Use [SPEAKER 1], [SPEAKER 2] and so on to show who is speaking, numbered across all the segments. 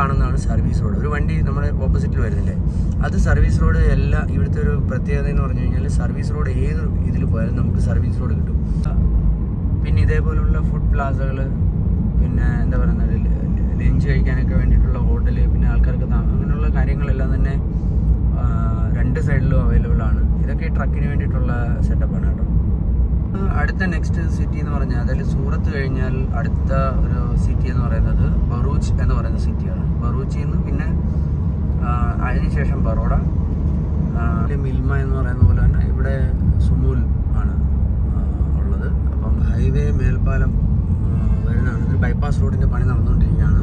[SPEAKER 1] കാണുന്നതാണ് service road. ഒരു വണ്ടി നമ്മുടെ ഓപ്പോസിറ്റിൽ വരുന്നില്ലേ, അത് സർവീസ് റോഡ്. ഇവിടുത്തെ ഒരു പ്രത്യേകത എന്ന് പറഞ്ഞു കഴിഞ്ഞാൽ സർവീസ് റോഡ് ഏത് ഇതിൽ പോയാലും നമുക്ക് സർവീസ് റോഡ് കിട്ടും. പിന്നെ ഇതേപോലുള്ള ഫുഡ് പ്ലാസകൾ, പിന്നെ എന്താ പറയുന്നത്, ലഞ്ച് കഴിക്കാനൊക്കെ വേണ്ടിയിട്ടുള്ള ഹോട്ടൽ, പിന്നെ ആൾക്കാർക്ക് അങ്ങനെയുള്ള കാര്യങ്ങളെല്ലാം തന്നെ രണ്ട് സൈഡിലും അവൈലബിൾ ആണ്. ഇതൊക്കെ ഈ ട്രക്കിന് വേണ്ടിയിട്ടുള്ള സെറ്റപ്പാണ് കേട്ടോ. അടുത്ത നെക്സ്റ്റ് സിറ്റി എന്ന് പറഞ്ഞാൽ, അതായത് സൂറത്ത് കഴിഞ്ഞാൽ അടുത്ത ഒരു സിറ്റി എന്ന് പറയുന്നത് ബറൂച്ച് എന്ന് പറയുന്ന സിറ്റിയാണ്. ബറൂച്ചിൽ നിന്ന് പിന്നെ അതിനുശേഷം ബറോഡ, മിൽമ എന്ന് പറയുന്ന പോലെ തന്നെ ഇവിടെ സുമൂൽ ആണ് ഉള്ളത്. അപ്പം ഹൈവേ മേൽപ്പാലം വരുന്നതാണ്. ഒരു ബൈപ്പാസ് റോഡിൻ്റെ പണി നടന്നുകൊണ്ടിരിക്കുകയാണ്.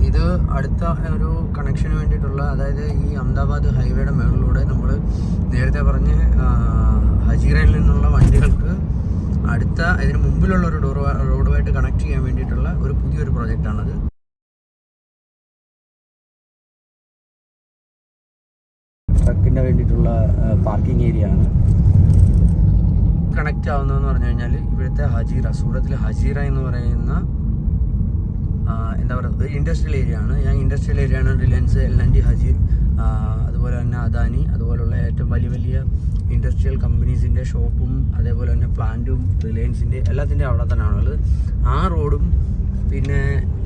[SPEAKER 1] ഇത് അടുത്ത ഒരു കണക്ഷന് വേണ്ടിയിട്ടുള്ള, അതായത് ഈ അഹമ്മദാബാദ് ഹൈവേയുടെ മുകളിലൂടെ നമ്മൾ നേരത്തെ പറഞ്ഞ് ഹജീറയിൽ നിന്നുള്ള വണ്ടികൾക്ക് അടുത്ത ഇതിന് മുമ്പിലുള്ള ഒരു റോഡുമായിട്ട് കണക്ട് ചെയ്യാൻ വേണ്ടിയിട്ടുള്ള ഒരു പുതിയൊരു പ്രോജക്റ്റാണത്. ട്രക്കിൻ്റെ വേണ്ടിയിട്ടുള്ള പാർക്കിംഗ് ഏരിയ ആണ്. കണക്റ്റ് ആവുന്നതെന്ന് പറഞ്ഞു കഴിഞ്ഞാൽ ഇവിടുത്തെ ഹജീറ, സൂറത്തിൽ ഹജീറ എന്ന് പറയുന്ന എന്താ പറയുക, ഇൻഡസ്ട്രിയൽ ഏരിയ ആണ്. ഇൻഡസ്ട്രിയൽ ഏരിയ ആണ് റിലയൻസ്, LNT, ഹജീർ, അതുപോലെ തന്നെ അദാനി, അതുപോലുള്ള ഏറ്റവും വലിയ വലിയ ഇൻഡസ്ട്രിയൽ കമ്പനീസിൻ്റെ ഷോപ്പും അതേപോലെ തന്നെ പ്ലാന്റും റിലയൻസിൻ്റെ എല്ലാത്തിൻ്റെ അവിടെ തന്നെയാണുള്ളത്. ആ റോഡും പിന്നെ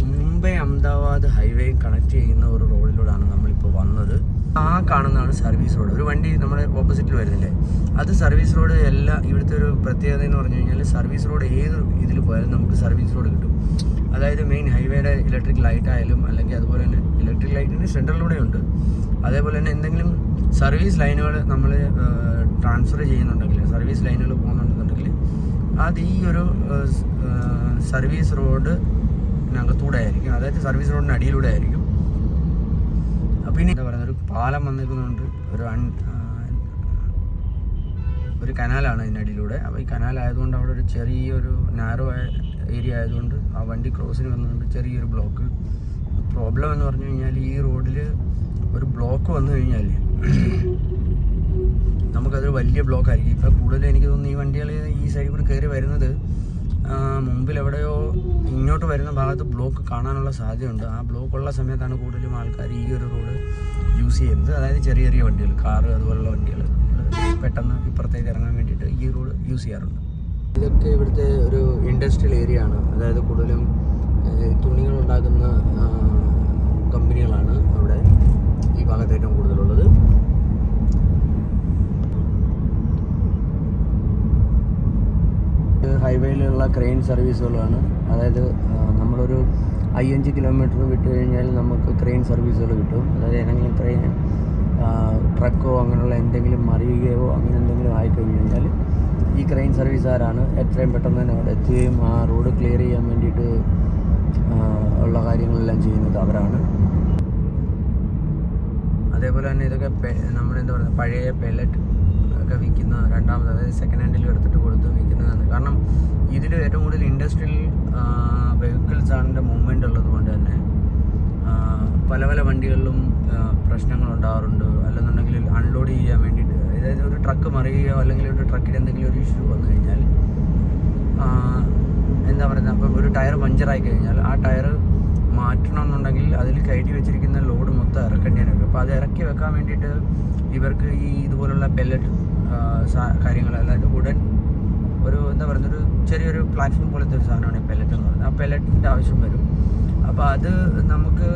[SPEAKER 1] മുംബൈ അഹമ്മദാബാദ് ഹൈവേയും കണക്ട് ചെയ്യുന്ന ഒരു റോഡിലൂടെയാണ് നമ്മളിപ്പോൾ വന്നത്. ആ കാണുന്നതാണ് സർവീസ് റോഡ്. ഒരു വണ്ടി നമ്മുടെ ഓപ്പോസിറ്റിൽ വരുന്നില്ലേ, അത് സർവീസ് റോഡ്. ഇവിടുത്തെ ഒരു പ്രത്യേകത എന്ന് പറഞ്ഞു കഴിഞ്ഞാൽ സർവീസ് റോഡ് ഏത് ഇതിൽ പോയാലും നമുക്ക് സർവീസ് റോഡ് കിട്ടും. അതായത് മെയിൻ ഹൈവേയുടെ ഇലക്ട്രിക് ലൈറ്റ് ആയാലും, അല്ലെങ്കിൽ അതുപോലെ തന്നെ ഇലക്ട്രിക് ലൈറ്റിൻ്റെ സെൻറ്ററിലൂടെ ഉണ്ട്. അതേപോലെ തന്നെ എന്തെങ്കിലും സർവീസ് ലൈനുകൾ നമ്മൾ ട്രാൻസ്ഫർ ചെയ്യുന്നുണ്ടെങ്കിൽ, സർവീസ് ലൈനുകൾ പോകുന്നുണ്ടെന്നുണ്ടെങ്കിൽ അത് ഈ ഒരു സർവീസ് റോഡിനകത്തൂടെ ആയിരിക്കും, അതായത് സർവീസ് റോഡിന് അടിയിലൂടെ ആയിരിക്കും. പിന്നെ എന്താ പറയുക, ഒരു പാലം വന്നിരിക്കുന്നുണ്ട്, ഒരു കനാലാണ് ഇതിനടിയിലൂടെ. അപ്പോൾ ഈ കനാലായതുകൊണ്ട് അവിടെ ഒരു ചെറിയൊരു നാരോ ഏരിയ ആയതുകൊണ്ട് ആ വണ്ടി ക്രോസിന് വന്നുകൊണ്ട് ചെറിയൊരു ബ്ലോക്ക്. പ്രോബ്ലം എന്ന് പറഞ്ഞു കഴിഞ്ഞാൽ ഈ റോഡിൽ ഒരു ബ്ലോക്ക് വന്നു കഴിഞ്ഞാൽ നമുക്കതൊരു വലിയ ബ്ലോക്ക് ആയിരിക്കും. ഇപ്പോൾ കൂടുതലും എനിക്ക് തോന്നുന്നു ഈ വണ്ടികൾ ഈ സൈഡിൽ കൂടി കയറി വരുന്നത് മുമ്പിൽ എവിടെയോ ഇങ്ങോട്ട് വരുന്ന ഭാഗത്ത് ബ്ലോക്ക് കാണാനുള്ള സാധ്യതയുണ്ട്. ആ ബ്ലോക്കുള്ള സമയത്താണ് കൂടുതലും ആൾക്കാർ ഈ ഒരു റോഡ് യൂസ് ചെയ്യുന്നത്. അതായത് ചെറിയ ചെറിയ വണ്ടികൾ, കാറ് അതുപോലുള്ള വണ്ടികൾ പെട്ടെന്ന് ഇപ്പുറത്തേക്ക് ഇറങ്ങാൻ വേണ്ടിയിട്ട് ഈ റോഡ് യൂസ് ചെയ്യാറുണ്ട്. ഇതൊക്കെ ഇവിടുത്തെ ഒരു ഇൻഡസ്ട്രിയൽ ഏരിയ ആണ്. അതായത് കൂടുതലും തുണികൾ ഉണ്ടാക്കുന്ന കമ്പനികളാണ് അവിടെ ഈ ഭാഗത്ത് ഏറ്റവും കൂടുതലുള്ളത്. ഹൈവേയിലുള്ള ക്രെയിൻ സർവീസുകളാണ്. അതായത് നമ്മളൊരു 5 കിലോമീറ്റർ വിട്ട് കഴിഞ്ഞാൽ നമുക്ക് ക്രെയിൻ സർവീസുകൾ കിട്ടും. അതായത് ഏതെങ്കിലും ക്രെയിൻ ട്രക്കോ അങ്ങനെയുള്ള എന്തെങ്കിലും മറിയുകയോ അങ്ങനെ എന്തെങ്കിലും ആയിക്കഴിഞ്ഞ് കഴിഞ്ഞാൽ ഈ ക്രെയിൻ സർവീസുകാരാണ് എത്രയും പെട്ടെന്ന് തന്നെ അവിടെ എത്തുകയും ആ റോഡ് ക്ലിയർ ചെയ്യാൻ വേണ്ടിയിട്ട് ഉള്ള കാര്യങ്ങളെല്ലാം ചെയ്യുന്നത് അവരാണ്. അതേപോലെ തന്നെ ഇതൊക്കെ നമ്മളെന്താ പറയുക, പഴയ പെല്ലറ്റ് ഒക്കെ വിൽക്കുന്ന രണ്ടാമത്, അതായത് സെക്കൻഡ് ഹാൻഡിൽ എടുത്തിട്ട് കൊടുത്ത് വിൽക്കുന്നതാണ്. കാരണം ഇതിൽ ഏറ്റവും കൂടുതൽ ഇൻഡസ്ട്രിയൽ വെഹിക്കിൾസാണ് മൂവ്മെൻ്റ് ഉള്ളത് കൊണ്ട് തന്നെ പല പല വണ്ടികളിലും പ്രശ്നങ്ങൾ ഉണ്ടാകാറുണ്ട്. അല്ലെന്നുണ്ടെങ്കിൽ അൺലോഡ് ചെയ്യാൻ വേണ്ടിയിട്ട്, അതായത് ഒരു ട്രക്ക് മറിയുകയോ അല്ലെങ്കിൽ ഒരു ട്രക്കിന് എന്തെങ്കിലും ഒരു ഇഷ്യൂ വന്നു കഴിഞ്ഞാൽ എന്താ പറയുന്നത്, അപ്പം ഒരു ടയർ പഞ്ചറായി കഴിഞ്ഞാൽ ആ ടയർ മാറ്റണമെന്നുണ്ടെങ്കിൽ അതിൽ കയറ്റി വെച്ചിരിക്കുന്ന ലോഡ് മൊത്തം ഇറക്കേണ്ടി വരും. അപ്പോൾ അത് ഇറക്കി വെക്കാൻ വേണ്ടിയിട്ട് ഇവർക്ക് ഈ ഇതുപോലുള്ള പെല്ലറ്റ് കാര്യങ്ങൾ, അതായത് വുഡൻ ഒരു എന്താ പറയുന്നത്, ഒരു ചെറിയൊരു പ്ലാറ്റ്ഫോം പോലത്തെ ഒരു സാധനമാണ് ഈ പെല്ലറ്റ് എന്ന് പറയുന്നത്. ആ പെല്ലറ്റിൻ്റെ ആവശ്യം വരും. അപ്പോൾ അത് നമുക്ക്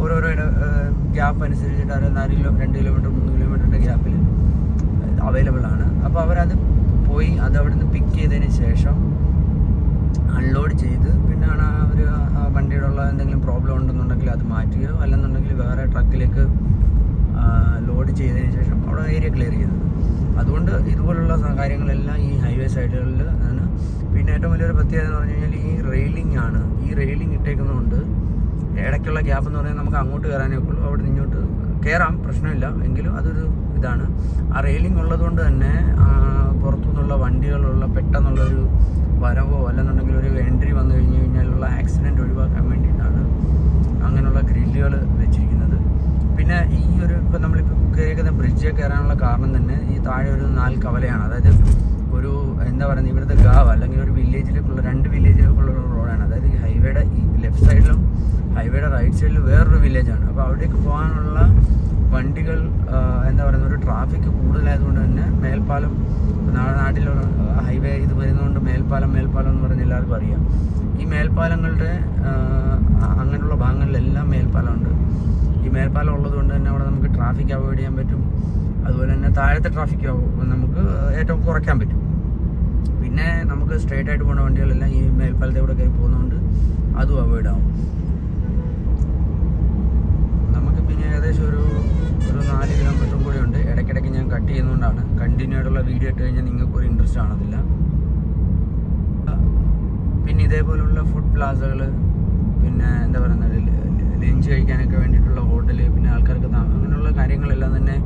[SPEAKER 1] ഓരോരോ ഗ്യാപ്പ് അനുസരിച്ചിട്ട് അത് 2 കിലോമീറ്റർ 3 കിലോമീറ്ററിൻ്റെ ഗ്യാപ്പിൽ അവൈലബിൾ ആണ്. അപ്പോൾ അവരത് പോയി അത് അവിടെ നിന്ന് പിക്ക് ചെയ്തതിന് ശേഷം അൺലോഡ് ചെയ്ത് പിന്നെയാണ് ഒരു വണ്ടിയുടെ ഉള്ള എന്തെങ്കിലും പ്രോബ്ലം ഉണ്ടെന്നുണ്ടെങ്കിൽ അത് മാറ്റുകയോ അല്ലെന്നുണ്ടെങ്കിൽ വേറെ ട്രക്കിലേക്ക് ലോഡ് ചെയ്തതിന് ശേഷം അവിടെ ഏരിയ ക്ലിയർ ചെയ്യുന്നത്. അതുകൊണ്ട് ഇതുപോലുള്ള കാര്യങ്ങളെല്ലാം ഈ ഹൈവേ സൈഡുകളിൽ ആണ്. പിന്നെ ഏറ്റവും വലിയൊരു പ്രത്യേകത എന്ന് പറഞ്ഞു കഴിഞ്ഞാൽ ഈ റെയിലിംഗ് ആണ്. ഈ റെയിലിംഗ് ഇട്ടേക്കുന്നതുകൊണ്ട് ഇടയ്ക്കുള്ള ഗ്യാപ്പ് എന്ന് പറഞ്ഞാൽ നമുക്ക് അങ്ങോട്ട് കയറാനേ ഉള്ളൂ, അവിടെ നിന്ന് ഇങ്ങോട്ട് കയറാം, പ്രശ്നമില്ല. എങ്കിലും അതൊരു ഇതാണ്. ആ റെയിലിംഗ് ഉള്ളതുകൊണ്ട് തന്നെ പുറത്തുനിന്നുള്ള വണ്ടികളുള്ള പെട്ടെന്നുള്ളൊരു വരവോ അല്ലെന്നുണ്ടെങ്കിൽ ഒരു എൻട്രി വന്നു കഴിഞ്ഞ് കഴിഞ്ഞാലുള്ള ആക്സിഡൻറ്റ് ഒഴിവാക്കാൻ വേണ്ടിയിട്ടാണ് അങ്ങനെയുള്ള ഗ്രില്ലുകൾ വെച്ചിരിക്കുന്നത്. പിന്നെ ഈ ഒരു ഇപ്പോൾ നമ്മളിപ്പോൾ കയറിയിരിക്കുന്ന ബ്രിഡ്ജിൽ കയറാനുള്ള കാരണം തന്നെ ഈ താഴെ ഒരു 4 കവലയാണ്. അതായത് ഒരു എന്താ പറയുന്നത്, ഇവിടുത്തെ ഗാവ് അല്ലെങ്കിൽ ഒരു വില്ലേജിലേക്കുള്ള 2 വില്ലേജിലേക്കുള്ള റോഡാണ്. അതായത് ഈ ഹൈവേയുടെ ഈ ലെഫ്റ്റ് സൈഡിലും ഹൈവേയുടെ റൈറ്റ് സൈഡിൽ വേറൊരു വില്ലേജാണ്. അപ്പോൾ അവിടേക്ക് പോകാനുള്ള വണ്ടികൾ എന്താ പറയുന്നത്, ഒരു ട്രാഫിക് കൂടുതലായതുകൊണ്ട് തന്നെ മേൽപ്പാലം നാട്ടിൽ ഹൈവേ ഇത് വരുന്നതുകൊണ്ട് മേൽപ്പാലം എന്ന് പറഞ്ഞ് എല്ലാവർക്കും അറിയാം. ഈ മേൽപ്പാലങ്ങളുടെ അങ്ങനെയുള്ള ഭാഗങ്ങളിലെല്ലാം മേൽപ്പാലമുണ്ട്. ഈ മേൽപ്പാലം ഉള്ളതുകൊണ്ട് തന്നെ അവിടെ നമുക്ക് ട്രാഫിക് അവോയ്ഡ് ചെയ്യാൻ പറ്റും. അതുപോലെ തന്നെ താഴത്തെ ട്രാഫിക് നമുക്ക് ഏറ്റവും കുറയ്ക്കാൻ പറ്റും. പിന്നെ നമുക്ക് സ്ട്രേറ്റ് ആയിട്ട് പോകുന്ന വണ്ടികളെല്ലാം ഈ മേൽപ്പാലത്തെ കൂടെ കയറി പോകുന്നതുകൊണ്ട് അതും അവോയ്ഡ് ആവും. നമുക്ക് പിന്നെ ഏകദേശം ഒരു 4 കിലോമീറ്ററും കൂടെ ഉണ്ട്. ഇടയ്ക്കിടയ്ക്ക് ഞാൻ കട്ട് ചെയ്യുന്നതുകൊണ്ടാണ്. കണ്ടിന്യൂ ആയിട്ടുള്ള വീഡിയോ ഇട്ട് കഴിഞ്ഞാൽ നിങ്ങൾക്ക് ഒരു ഇൻട്രസ്റ്റ് കാണത്തില്ല. പിന്നെ ഇതേപോലുള്ള ഫുഡ് പ്ലാസകൾ, പിന്നെ എന്താ പറയുന്നത്, ലഞ്ച് കഴിക്കാനൊക്കെ വേണ്ടിയിട്ടുള്ള ഹോട്ടൽ, പിന്നെ ആൾക്കാർക്ക് അങ്ങനെയുള്ള കാര്യങ്ങളെല്ലാം തന്നെ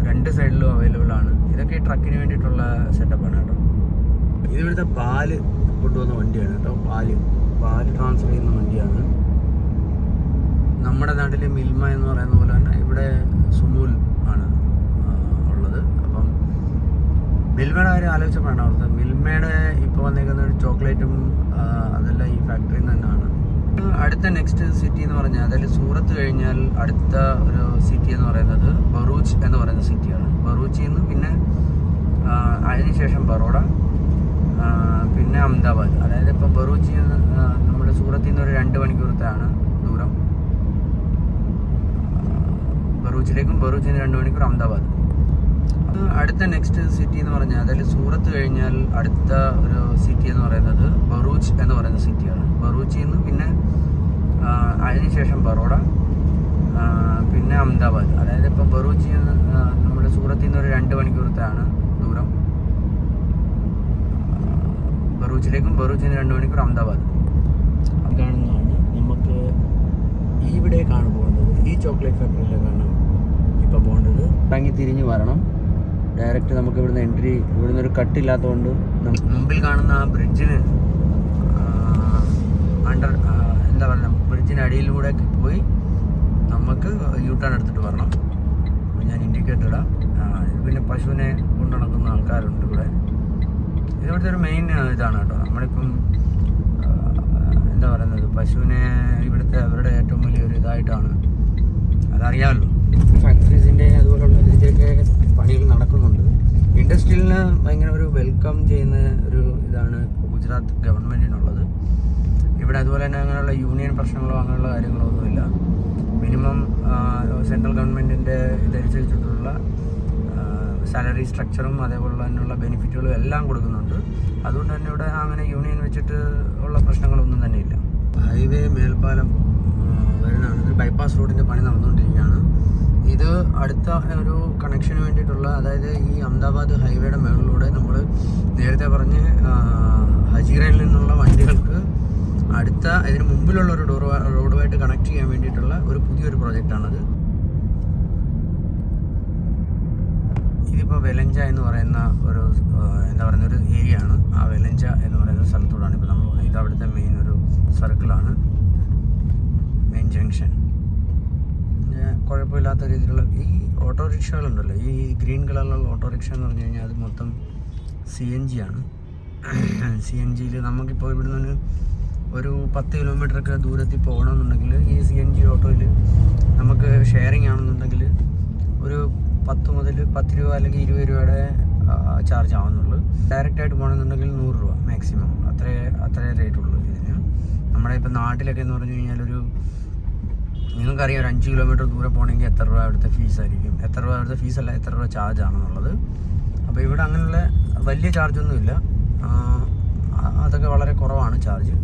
[SPEAKER 1] 2 സൈഡിലും അവൈലബിൾ ആണ്. ഇതൊക്കെ ഈ ട്രക്കിന് വേണ്ടിയിട്ടുള്ള സെറ്റപ്പാണ് കേട്ടോ. ഇതിവിടുത്തെ പാല് കൊണ്ടുവന്ന വണ്ടിയാണ് കേട്ടോ. പാല് ട്രാൻസ്ഫർ ചെയ്യുന്ന വണ്ടിയാണ്. നമ്മുടെ നാട്ടിൽ മിൽമ എന്ന് പറയുന്ന പോലെ തന്നെ ഇവിടെ സുമൂൽ ആണ് ഉള്ളത്. അപ്പം മിൽമയുടെ കാര്യം ആലോചിച്ചപ്പോഴാണ് അവിടുത്തെ മിൽമയുടെ ഇപ്പോൾ വന്നേക്കുന്ന ഒരു ചോക്ലേറ്റും അതെല്ലാം ഈ ഫാക്ടറിയിൽ നിന്ന് തന്നെയാണ്. അടുത്ത നെക്സ്റ്റ് സിറ്റി എന്ന് പറഞ്ഞാൽ, അതായത് സൂറത്ത് കഴിഞ്ഞാൽ അടുത്ത ഒരു സിറ്റി എന്ന് പറയുന്നത് ബറൂച്ച് എന്ന് പറയുന്ന സിറ്റിയാണ്. ബറൂച്ചിൽ നിന്ന് പിന്നെ അതിനുശേഷം ബറോഡ, പിന്നെ അഹമ്മദാബാദ്. അതായത് ഇപ്പോൾ ബറൂച്ചിൽ നിന്ന് നമ്മുടെ സൂറത്തിൽ നിന്ന് ഒരു 2 മണിക്കൂറത്താണ് ദൂരം ബറൂച്ചിലേക്കും, ബറൂച്ചിൽ നിന്ന് 2 മണിക്കൂർ അഹമ്മദാബാദ്. അടുത്ത നെക്സ്റ്റ് സിറ്റി എന്ന് പറഞ്ഞാൽ, അതായത് സൂറത്ത് കഴിഞ്ഞാൽ അടുത്ത ഒരു സിറ്റി എന്ന് പറയുന്നത് ബറൂച്ച് എന്ന് പറയുന്ന സിറ്റിയാണ്. ബറൂച്ചിൽ നിന്ന് പിന്നെ അതിനുശേഷം ബറോഡ, പിന്നെ അഹമ്മദാബാദ്. അതായത് ഇപ്പോൾ ബറൂച്ചിൽ നിന്ന് നമ്മുടെ സൂറത്തിൽ നിന്ന് ഒരു 2 മണിക്കൂറത്താണ് ദൂരം ബറൂച്ചിലേക്കും, ബറൂച്ചിൽ നിന്ന് 2 മണിക്കൂർ അഹമ്മദാബാദ്. അത് കാണുന്നതാണ് നമുക്ക് ഇവിടേക്കാണ് പോകുന്നത്. ഈ ചോക്ലേറ്റ് ഫാക്ടറിയിലേക്കാണ് ഇപ്പോൾ പോകേണ്ടത്. ഇറങ്ങി തിരിഞ്ഞ് വരണം. ഡയറക്റ്റ് നമുക്ക് ഇവിടുന്ന് എൻട്രി, ഇവിടുന്ന് ഒരു കട്ടില്ലാത്തതുകൊണ്ട് മുമ്പിൽ കാണുന്ന ആ ബ്രിഡ്ജിന് എന്താ പറയുക, ബ്രിഡ്ജിന് അടിയിലൂടെ പോയി നമുക്ക് യൂ ടേൺ എടുത്തിട്ട് വരണം. അപ്പോൾ ഞാൻ ഇൻഡിക്കേറ്റർ ഇടാം. ഇത് പിന്നെ പശുവിനെ കൊണ്ടു നടക്കുന്ന ആൾക്കാരുണ്ട് ഇവിടെ. ഇതിവിടുത്തെ ഒരു മെയിൻ ഇതാണ് കേട്ടോ. നമ്മളിപ്പം എന്താ പറയുന്നത്, പശുവിനെ ഇവിടുത്തെ അവരുടെ ഏറ്റവും വലിയൊരു ഇതായിട്ടാണ്, അതറിയാമല്ലോ. ഫാക്ടറീസിൻ്റെ അതുപോലുള്ള ഇതിൻ്റെയൊക്കെ പണികൾ നടക്കുന്നുണ്ട്. ഇൻഡസ്ട്രിയലിന് ഭയങ്കര ഒരു വെൽക്കം ചെയ്യുന്ന ഒരു ഇതാണ് ഗുജറാത്ത് ഗവൺമെൻറ്റിനുള്ളത്. ഇവിടെ അതുപോലെ തന്നെ അങ്ങനെയുള്ള യൂണിയൻ പ്രശ്നങ്ങളോ അങ്ങനെയുള്ള കാര്യങ്ങളോ ഒന്നുമില്ല. മിനിമം സെൻട്രൽ ഗവൺമെൻറ്റിൻ്റെ ഇതനുസരിച്ചിട്ടുള്ള സാലറി സ്ട്രക്ചറും അതേപോലെ തന്നെയുള്ള ബെനിഫിറ്റുകളും എല്ലാം കൊടുക്കുന്നുണ്ട്. അതുകൊണ്ട് തന്നെ ഇവിടെ അങ്ങനെ യൂണിയൻ വെച്ചിട്ട് ഉള്ള പ്രശ്നങ്ങളൊന്നും തന്നെ ഇല്ല. ഹൈവേ മേൽപ്പാലം വരുന്നതാണ്. ഇത് ബൈപ്പാസ് റോഡിൻ്റെ പണി നടന്നുകൊണ്ടിരിക്കുകയാണ്. ഇത് അടുത്ത ഒരു കണക്ഷന് വേണ്ടിയിട്ടുള്ള, അതായത് ഈ അഹമ്മദാബാദ് ഹൈവേയുടെ മുകളിലൂടെ നമ്മൾ നേരത്തെ പറഞ്ഞ് ഹജീറയിൽ നിന്നുള്ള വണ്ടികൾക്ക് അടുത്ത ഇതിന് മുമ്പിലുള്ള ഒരു റോഡുമായിട്ട് കണക്ട് ചെയ്യാൻ വേണ്ടിയിട്ടുള്ള ഒരു പുതിയൊരു പ്രോജക്റ്റാണത്. ഇതിപ്പോൾ വെലഞ്ച എന്ന് പറയുന്ന ഒരു എന്താ പറയുന്ന ഒരു ഏരിയ ആണ്. ആ വെലഞ്ച എന്ന് പറയുന്ന സ്ഥലത്തോടാണ് ഇപ്പോൾ നമ്മൾ പോകുന്നത്. ഇത് അവിടുത്തെ മെയിൻ ഒരു സർക്കിളാണ്, മെയിൻ ജംഗ്ഷൻ. കുഴപ്പമില്ലാത്ത രീതിയിലുള്ള ഈ ഓട്ടോറിക്ഷകളുണ്ടല്ലോ, ഈ ഗ്രീൻ കളറിലുള്ള ഓട്ടോറിക്ഷ എന്ന് പറഞ്ഞു കഴിഞ്ഞാൽ അത് മൊത്തം CNG ആണ്. CNGയിൽ നമുക്കിപ്പോൾ ഇവിടുന്ന് ഒരു 10 കിലോമീറ്ററൊക്കെ ദൂരത്തിൽ പോകണമെന്നുണ്ടെങ്കിൽ ഈ CNG ഓട്ടോയിൽ നമുക്ക് ഷെയറിങ് ആണെന്നുണ്ടെങ്കിൽ ഒരു 10 മുതൽ 10 രൂപ അല്ലെങ്കിൽ 20 രൂപയുടെ ചാർജ് ആവുന്നുള്ളൂ. ഡയറക്റ്റായിട്ട് പോകണമെന്നുണ്ടെങ്കിൽ 100 രൂപ മാക്സിമം, അത്രേ റേറ്റ് ഉള്ളൂ ഇതിന്. നമ്മുടെ ഇപ്പോൾ നാട്ടിലൊക്കെ എന്ന് പറഞ്ഞു കഴിഞ്ഞാൽ നിങ്ങൾക്കറിയാം, ഒരു 5 കിലോമീറ്റർ ദൂരെ പോകണമെങ്കിൽ എത്ര രൂപ അവിടുത്തെ ഫീസായിരിക്കും. എത്ര രൂപ അവിടുത്തെ ഫീസല്ല, എത്ര രൂപ ചാർജ് ആണെന്നുള്ളത്. അപ്പോൾ ഇവിടെ അങ്ങനെയുള്ള വലിയ ചാർജൊന്നുമില്ല. അതൊക്കെ വളരെ കുറവാണ് ചാർജ്.